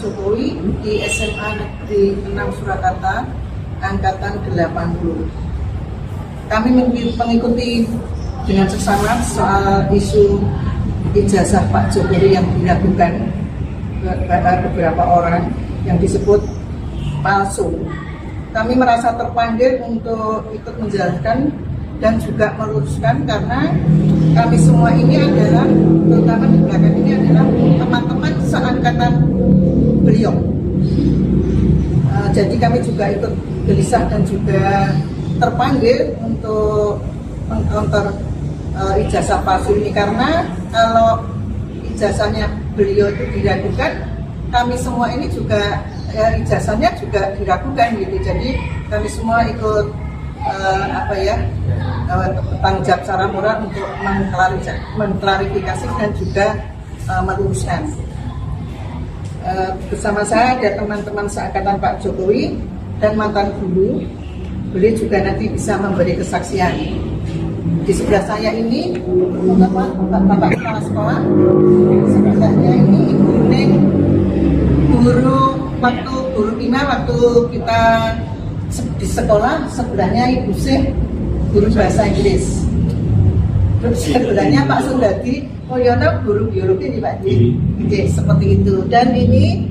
Jokowi di SMA Negeri 6 Surakarta, angkatan 80. Kami mengikuti dengan seksama soal isu ijazah Pak Jokowi yang diragukan beberapa orang yang disebut palsu. Kami merasa terpanggil untuk ikut menjelaskan dan juga meluruskan karena kami semua ini adalah, terutama di belakang ini adalah teman-teman seangkatan beliau. Jadi kami juga ikut gelisah dan juga terpanggil untuk mengcounter ijazah palsu ini, karena kalau ijazahnya beliau itu diragukan, kami semua ini juga ijazahnya juga diragukan gitu. Jadi kami semua ikut tanggung jawab secara moral untuk mengklarifikasi dan juga meluruskan. Bersama saya ada teman-teman seangkatan Pak Jokowi dan mantan guru. Beliau juga nanti bisa memberi kesaksian. Di sebelah saya ini Bapak Kepala Sekolah, sebelahnya ini Ibu Neng, guru Ina waktu kita di sekolah, sebelahnya Ibu Syekh, guru bahasa Inggris. Terus sebelahnya Pak Sundadi Mulyono, guru biologi nih Pak Di. Oke, seperti itu. Dan ini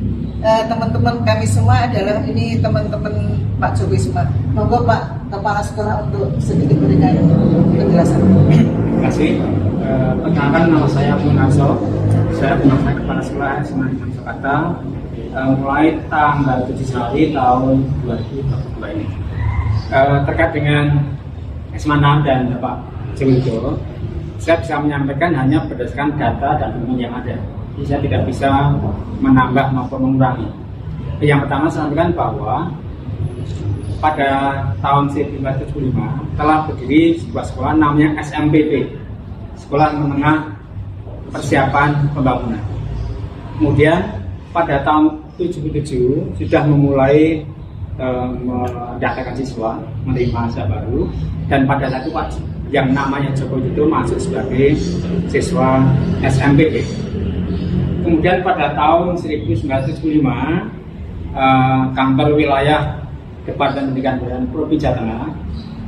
teman-teman kami semua adalah ini teman-teman Pak Jokowi semua. Monggo Pak Kepala Sekolah untuk sedikit berikan penjelasan. Terima kasih. Perkenalkan, nama saya Munarso. Saya Kepala Sekolah SMA Negeri 6 Surakarta. Mulai tanggal 7 Januari tahun 2022 ini. Terkait dengan SMA 6 dan Bapak Jokowi, saya bisa menyampaikan hanya berdasarkan data dan dokumen yang ada. Jadi saya tidak bisa menambah maupun mengurangi. Yang pertama, saya sampaikan bahwa pada tahun 1975 telah berdiri sebuah sekolah namanya SMPP, Sekolah Menengah Persiapan Pembangunan. Kemudian pada tahun 1977 sudah memulai mendaftarkan siswa, menerima mahasiswa baru, dan pada saat itu yang namanya Jokowi itu masuk sebagai siswa SMPP. Kemudian pada tahun 1975 kantor wilayah Departemen Pendidikan dan Provinsi Jawa Tengah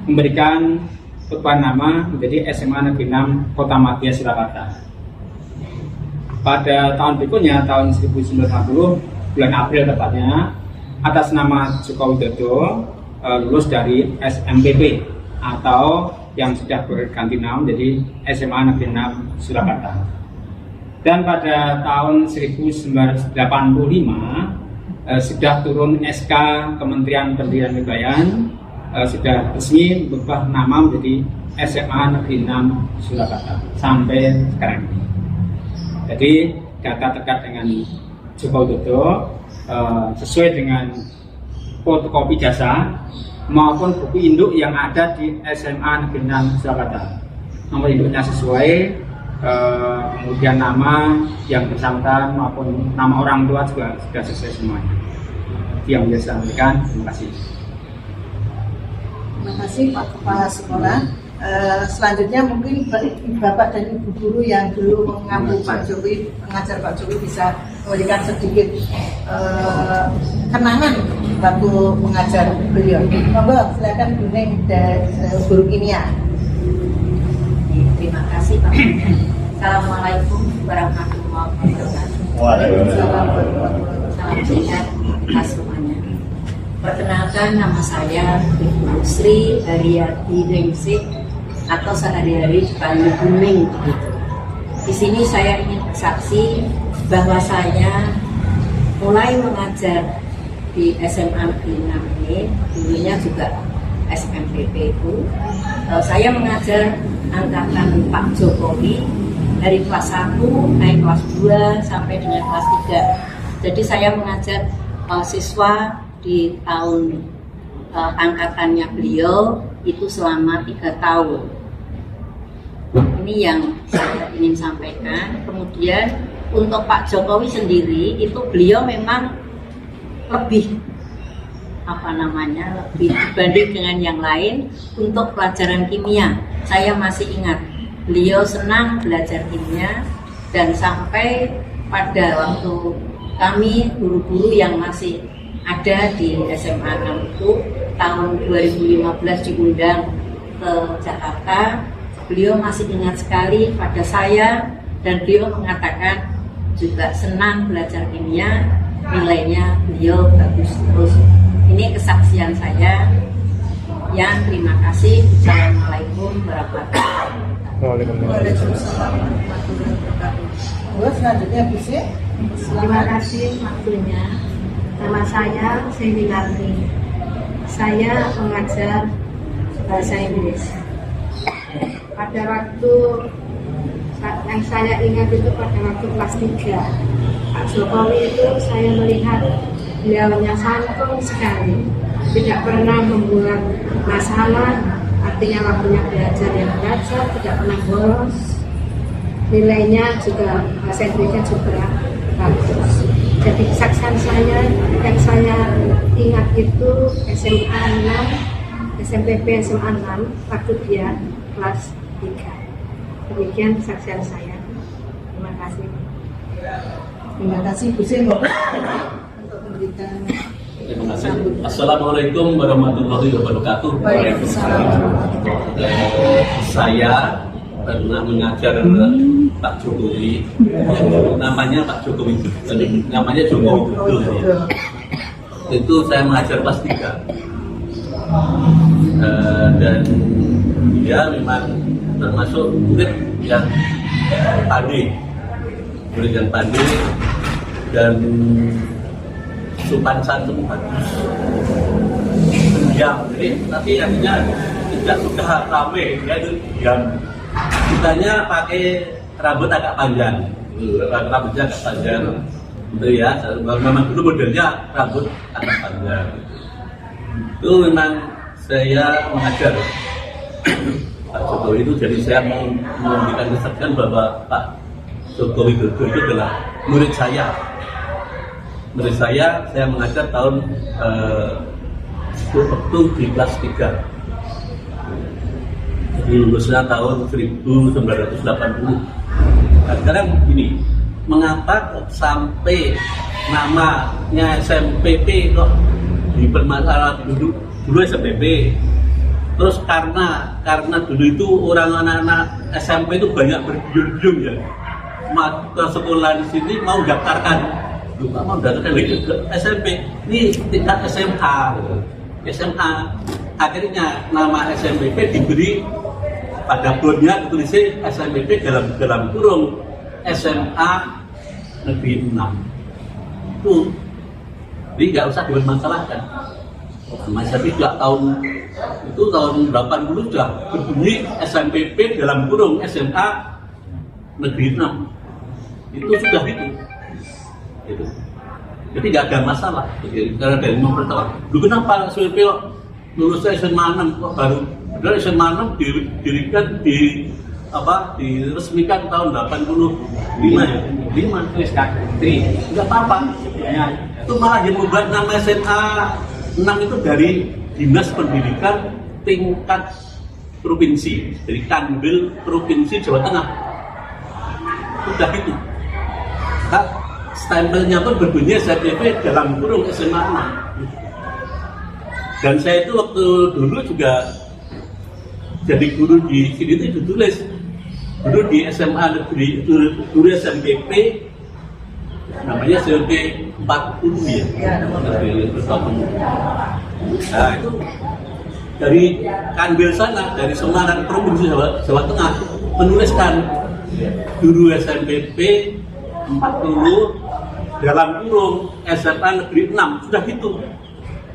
memberikan perubahan nama menjadi SMA Negeri 6 Kota Madya Surakarta. Pada tahun berikutnya, tahun 1950, bulan April tepatnya, atas nama Joko Widodo lulus dari SMPP atau yang sudah berganti nama menjadi SMA Negeri 6 Surakarta. Dan pada tahun 1985 sudah turun SK Kementerian Pendidikan dan Kebudayaan, sudah resmi berubah nama menjadi SMA Negeri 6 Surakarta sampai sekarang ini. Jadi data terkait dengan Joko Widodo sesuai dengan fotokopi jasa maupun buku induk yang ada di SMA Negeri 6 Surakarta. Nomor induknya sesuai, kemudian nama yang bersangkutan maupun nama orang tua juga sudah sesuai semuanya. Itu yang bisa saya sampaikan. Terima kasih. Terima kasih Pak Kepala Sekolah. Selanjutnya mungkin Bapak dan Ibu guru yang dulu mengambil Pak Jokowi, mengajar Pak Jokowi bisa memberikan sedikit kenangan waktu mengajar beliau. Monggo silakan Bu Neng dari guru kimia. Terima kasih Pak. Assalamualaikum warahmatullahi wabarakatuh. Waalaikumsalam. Salam sehat atas semuanya. Perkenalkan, nama saya Ibu Sri Haryati Ningsih atau sehari-hari dipanggil Buning gitu. Di sini saya ingin bersaksi bahwa saya mulai mengajar di SMA Negeri 6 ini, dulunya juga SMPP itu. Saya mengajar angkatan Pak Jokowi dari kelas 1 naik kelas 2 sampai dengan kelas 3. Jadi saya mengajar siswa di tahun angkatannya beliau itu selama 3 tahun. Ini yang saya ingin sampaikan. Kemudian untuk Pak Jokowi sendiri itu beliau memang lebih lebih dibanding dengan yang lain untuk pelajaran kimia. Saya masih ingat beliau senang belajar kimia dan sampai pada waktu kami guru-guru yang masih ada di SMA 6 itu tahun 2015 diundang ke Jakarta. Beliau masih ingat sekali pada saya dan beliau mengatakan juga senang belajar kimia, nilainya beliau bagus terus. Ini kesaksian saya. Yang terima kasih. Assalamualaikum warahmatullahi wabarakatuh. Waalaikumsalam warahmatullahi wabarakatuh. Selanjutnya Bu Sri. Terima kasih waktunya. Nama saya Cindy Narni. Saya mengajar bahasa Inggris. Pada waktu yang saya ingat itu pada waktu kelas 3, Pak Jokowi itu saya melihat beliaunya santun sekali, tidak pernah membuat masalah, artinya waktunya belajar yang belajar, tidak pernah bolos, nilainya juga bahasa Inggrisnya juga bagus. Jadi kesaksian saya yang saya ingat itu SMA 6, SMPP SMA 6 waktu dia kelas 3. Demikian kesaksian saya. Terima kasih. Terima kasih Bu Sri untuk memberikan Terima kasih. Assalamualaikum warahmatullahi wabarakatuh. Waalaikumsalam. Saya pernah mengajar Pak Jokowi. Namanya Pak Jokowi, namanya Jokowi betul ya. Itu saya mengajar kelas 3. Dan dia memang termasuk murid yang pandai, dan sopan santun bagus, diam. Jadi tapi artinya tidak suka rame, dia itu diam. Kitanya pakai rambut agak panjang, rambutnya agak panjang, gitu ya. Memang dulu modelnya rambut agak panjang. Itu memang saya mengajar Pak Jokowi itu, jadi saya memberikan kesaksian bahwa Pak Jokowi itu adalah murid saya. Murid saya mengajar tahun waktu di kelas 3. Jadi lulusnya tahun 1980. Nah, sekarang ini, mengapa sampai namanya SMPP kok dipermasalahkan dulu SMPP? Terus karena dulu itu orang anak-anak SMP itu banyak berbiung-biung ya, ke sekolah di sini mau daftarkan, lupa mau daftarkan lagi ke SMP. Ini tingkat SMA. Akhirnya nama SMPP diberi pada bonnya ditulis SMPP dalam kurung SMA Negeri 6. Itu, jadi nggak usah dipermasalahkan. Tapi juga tahun 80 sudah berbunyi SMPP dalam kurung SMA Negeri 6. Itu sudah itu. Jadi nggak ada masalah. Karena dari mempertahankan. Dulu kenapa SMPP lulus SMA 6 kok baru? Padahal SMA 6 didirikan diresmikan tahun 85 ya. 5 Itu SKT. nggak apa-apa. Itu malah yang membuat nama SMA 6 itu dari Dinas Pendidikan tingkat provinsi, dari Kanwil Provinsi Jawa Tengah. Udah itu. Nah, stempelnya pun berbunyi SMPP dalam kurung SMA 6. Dan saya itu waktu dulu juga jadi guru di sini itu ditulis guru di SMA Negeri, guru SMPP namanya SMP 40 ya. Nah itu dari Kanwil sana, dari Semarang Provinsi Jawa Tengah menuliskan guru SMPP 40 dalam kurung SMA Negeri 6, sudah gitu.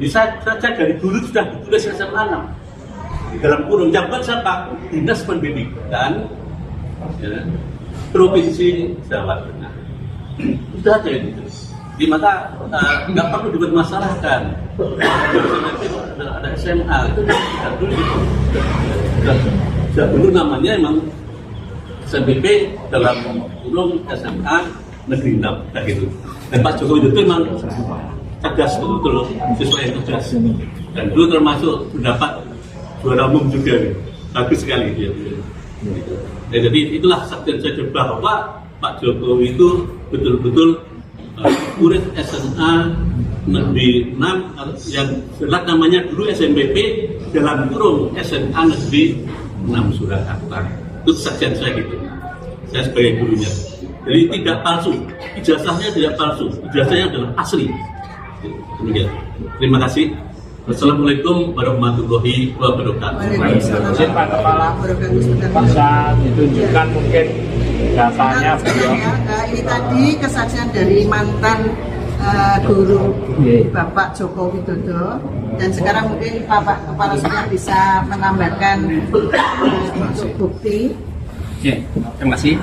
Bisa saja dari dulu sudah ditulis SMA 6 dalam kurung. Yang buat siapa? Dinas Pendidikan ya, Provinsi Jawa Tengah. Sudah aja itu. Di mata nggak perlu dipermasalahkan. Ada SMA itu tidak dulu gitu. Sudah dulu namanya emang SMPP dalam kurung SMA Negeri 6 kayak gitu. Dan Pak Jokowi itu memang cerdas betul siswa yang cerdas. Dan dulu termasuk mendapat juara umum juga, bagus sekali dia. Ya, jadi itulah saksian saya bahwa Pak Jokowi itu betul-betul murid SMA Negeri 6 yang jelas namanya dulu SMPP dalam kurung SMA Negeri 6 Surakarta. Itu kesaksian saya gitu. Saya sebagai gurunya. Jadi tidak palsu, ijazahnya tidak palsu, ijazahnya adalah asli. Demikian. Terima kasih. Wassalamualaikum warahmatullahi wabarakatuh. Izin Pak Kepala, bisa ditunjukkan mungkin datanya beliau. Ini tadi kesaksian dari mantan guru Bapak Joko Widodo, dan sekarang mungkin Bapak Kepala Sekolah bisa menambahkan untuk bukti. Oke, terima kasih.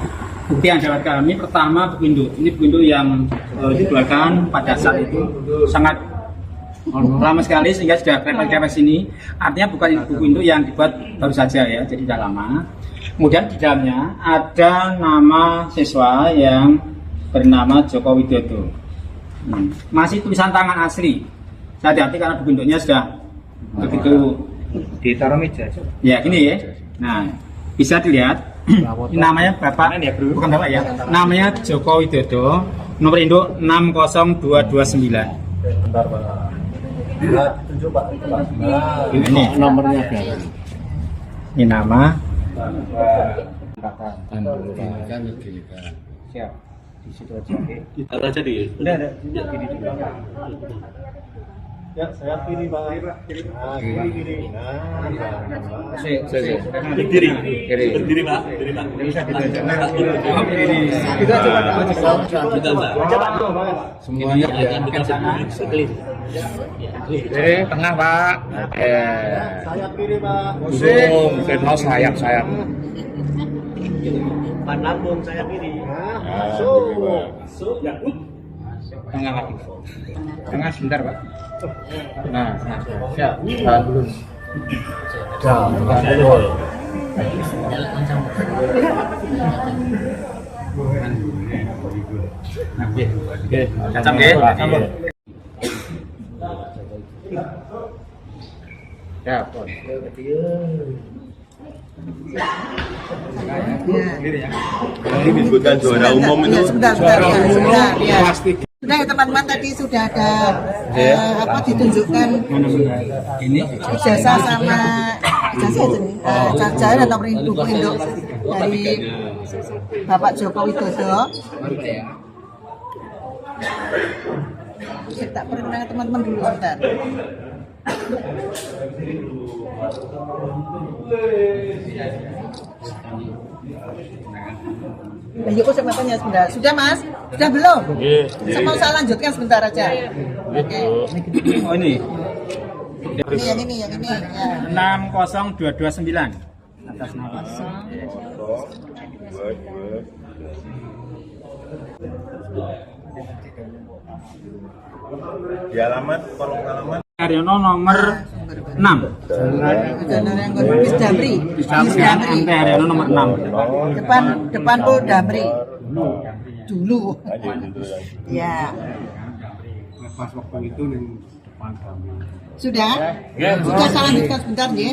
Bukti yang dapat kami pertama buku induk. Ini buku induk yang dikeluarkan pada saat itu sangat lama sekali sehingga sudah krepes ini. Artinya bukan buku induk yang dibuat baru saja ya, jadi sudah lama. Kemudian di dalamnya ada nama siswa yang bernama Joko Widodo. Masih tulisan tangan asli. Hati-hati karena buku induknya sudah begitu ditaruh meja. ya gini ya. Nah, bisa dilihat. Ini namanya Bapak, bukan Bapak ya. Namanya Joko Widodo. Nomor induk 60229. Bentar Pak. Tunjuk Pak. Ini Nomornya berapa? ini nama. Siap. Di situ aja. Oke. Kita aja di. Udah ada. Ya, gini dulu. Ya, saya kiri Pak. Nah, kiri. Nah, Berdiri. Berdiri Pak. Berdiri Pak. bisa kita Kita coba. semuanya tengah Pak. Sayap kiri Pak. Busung, mau sayap. Pan lambung sayap kiri. Masuk. Tengah lagi. Tengah sebentar Pak. Nah, siap. Tahan dulu. Cancang ya. Ya, Ini disebutkan juara umum itu. Sebentar, ya. Sudah ya teman-teman, tadi sudah ada ditunjukkan Ini ijazah sama ijazah dan nomor buku induk dari Bapak Joko Widodo. Kita perkenalkan teman-teman dulu sebentar. Yuk kesempatannya sebentar. Sudah Mas? Sudah belum? Saya mau saya lanjutkan sebentar aja. Oke. oh ini Yang ini. Ya. 60229 atas nama. Di alamat, kolom halaman. Haryono nomor 6. Bis Damri. MT Haryono nomor 6. Depan Pol Damri. Dulu. Ya. pas waktu itu nih depan kami. Sudah? Sudah saya lanjutkan sebentar ya.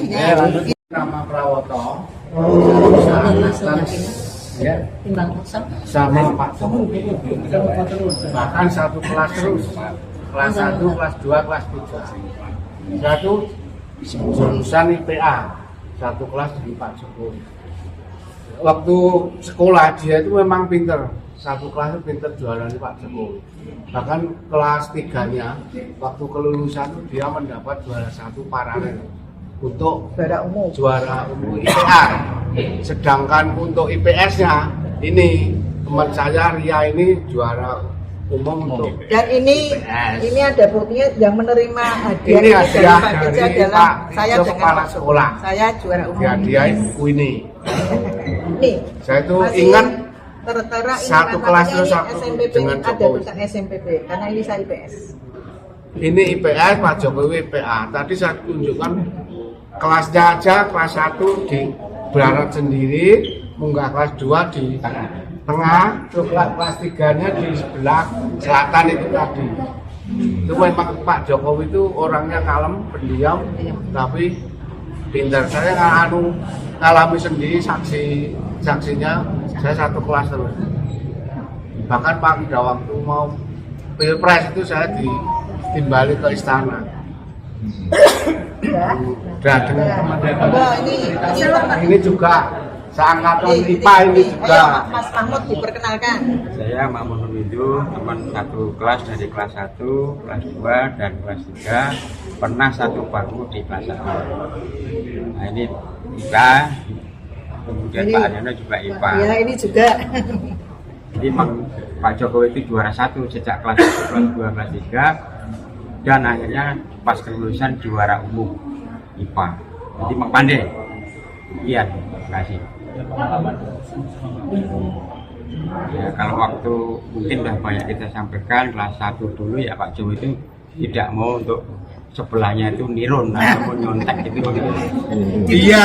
Nama Prawoto. Ya, Timbang kosong. sama Pak Jokowi. Bahkan satu kelas terus. Kelas 1, kelas 2, kelas 3. Satu jurusan IPA. Satu kelas di Pak Jokowi. Waktu sekolah dia itu memang pinter. Satu kelas itu pinter juara di Pak Jokowi. Bahkan kelas 3-nya waktu kelulusan dia mendapat juara 1 paralel untuk juara umum IPA. Sedangkan untuk IPS-nya ini teman saya Ria ini juara umum untuk Dan ini ada buktinya yang menerima hadiah ini hadiah Pak Keja dari adalah Pak saya Kejo dengan kepala sekolah. Saya juara umum. Hadiah buku ini. Nih. Saya tuh masih ingat tertera ini satu kelas namanya terus ini aku SMPP dengan ada Jokowi. tulisan SMPP karena ini saya IPS. Ini IPS Pak Jokowi IPA. Tadi saya tunjukkan kelasnya aja kelas 1 di barat sendiri, munggah kelas 2 di tengah, terus kelas 3-nya di sebelah selatan itu tadi. Itu memang Pak Jokowi itu orangnya kalem, pendiam, tapi pintar. Saya ngalami sendiri saksinya, saya satu kelas terus. Bahkan Pak pada waktu mau Pilpres itu saya ditimbali ke istana. Dan dengan teman-teman Enggak, ini juga seangkatan IPA ini Ayo, juga. Mas Mahmud diperkenalkan. Saya Mahmud Nurwidu, teman satu kelas dari kelas 1, kelas 2, dan kelas 3. Pernah satu bangku di kelas 1. Nah ini IPA, kemudian Ini- Pak Aryono juga IPA. Ya, ini juga. Jadi Pak Jokowi itu juara 1 sejak kelas 1, kelas 2, kelas 3. Dan akhirnya pas kelulusan juara umum IPA. Jadi Mak Pandai. Iya, terima kasih. Ya, kalau waktu mungkin sudah banyak kita sampaikan, kelas 1 dulu ya Pak Jokowi itu tidak mau untuk sebelahnya itu nirun ataupun nyontek gitu. Iya,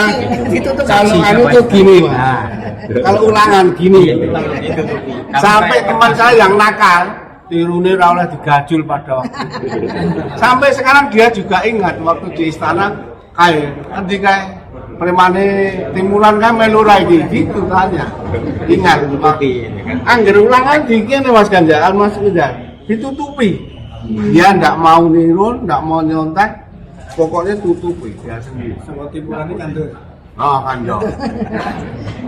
Ditutup kalau Saksi anu siapa tuh itu? gini, Pak. Nah, Kalau ulangan gini, itu tuh. sampai teman saya yang nakal tirune ora oleh digajul pada waktu itu. Sampai sekarang dia juga ingat waktu di istana kae nanti kae premane timuran kan melu ra iki gitu tanya. Ingat Pak. Angger ulangan dikene Mas Ganjar, Mas Ganjar ditutupi. Dia ndak mau nirun, ndak mau nyontek, pokoknya tutupi dia sendiri. Semua timuran ini kandel. Oh, kanjo.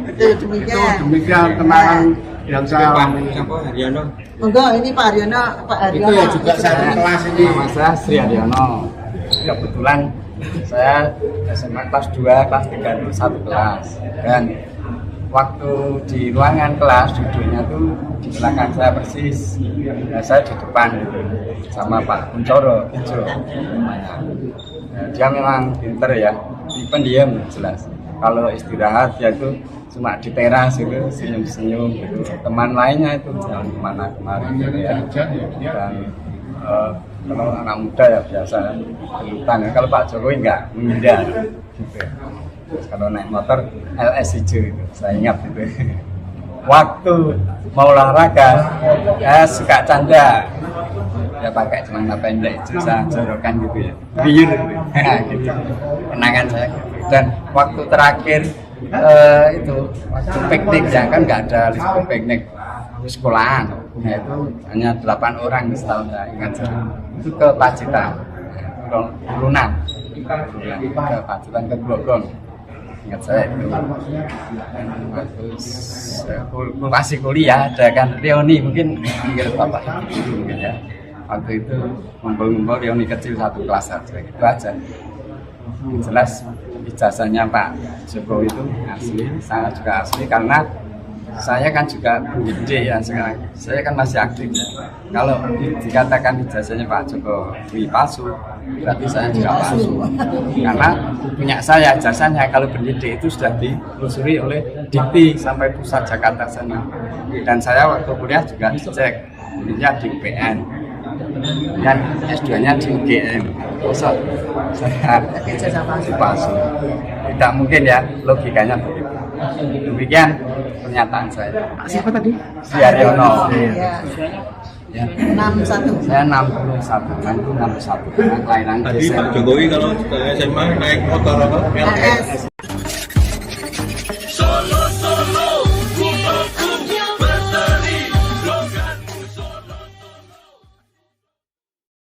Itu demikian. Demikian kenangan yang saya alami. Siapa Haryono? Enggak, ini Pak Aryono, Pak Itu Aryono. ya juga satu kelas ini. Nama saya Sri Haryono. Kebetulan saya SMA kelas 2, kelas 3 itu satu kelas. Dan waktu di ruangan kelas duduknya tuh di belakang saya persis. Nah, saya di depan gitu. Sama Pak Kuncoro Ijo namanya. Nah, dia memang pinter ya, pendiam jelas. Kalau istirahat ya itu cuma di teras itu senyum-senyum gitu. Teman lainnya itu jangan kemana-kemana gitu ya. Dan kalau anak muda ya biasa gelutan. Kalau Pak Jokowi enggak menghindar gitu. Terus kalau naik motor LS hijau itu saya ingat itu. Waktu mau olahraga ya suka canda ya pakai celana pendek itu saya jorokan gitu ya biur gitu kenangan saya gitu. Dan waktu terakhir itu waktu piknik ya kan nggak ada libur piknik sekolahan, nah itu hanya 8 orang setahun saya ingat saya. Itu ke Pacitan, Lunan, ke Pacitan ke Grogol, ingat saya itu. Dan waktu masih kuliah ada kan reuni mungkin ingat bapak ibu mungkin ya. Waktu itu ngumpul-ngumpul reuni kecil satu kelas saja, itu aja. Jelas ijazahnya Pak Jokowi itu asli, saya juga asli karena saya kan juga pendidik ya sekarang. Saya kan masih aktif ya. Kalau dikatakan ijazahnya Pak Jokowi palsu, berarti saya juga palsu. Karena punya saya ijazahnya kalau pendidik itu sudah ditelusuri oleh Dikti sampai pusat Jakarta sana. Dan saya waktu kuliah juga dicek, ininya di UPN. Dan S2-nya di UGM. So, saya palsu. Tidak mungkin ya, logikanya begitu. Demikian pernyataan saya. Siapa tadi? Sri Haryono. Ya. Ya. 61. Saya 61, 61. Kelahiran Tadi Desember. Pak Jokowi kalau ke SMA naik motor apa? LS. LS.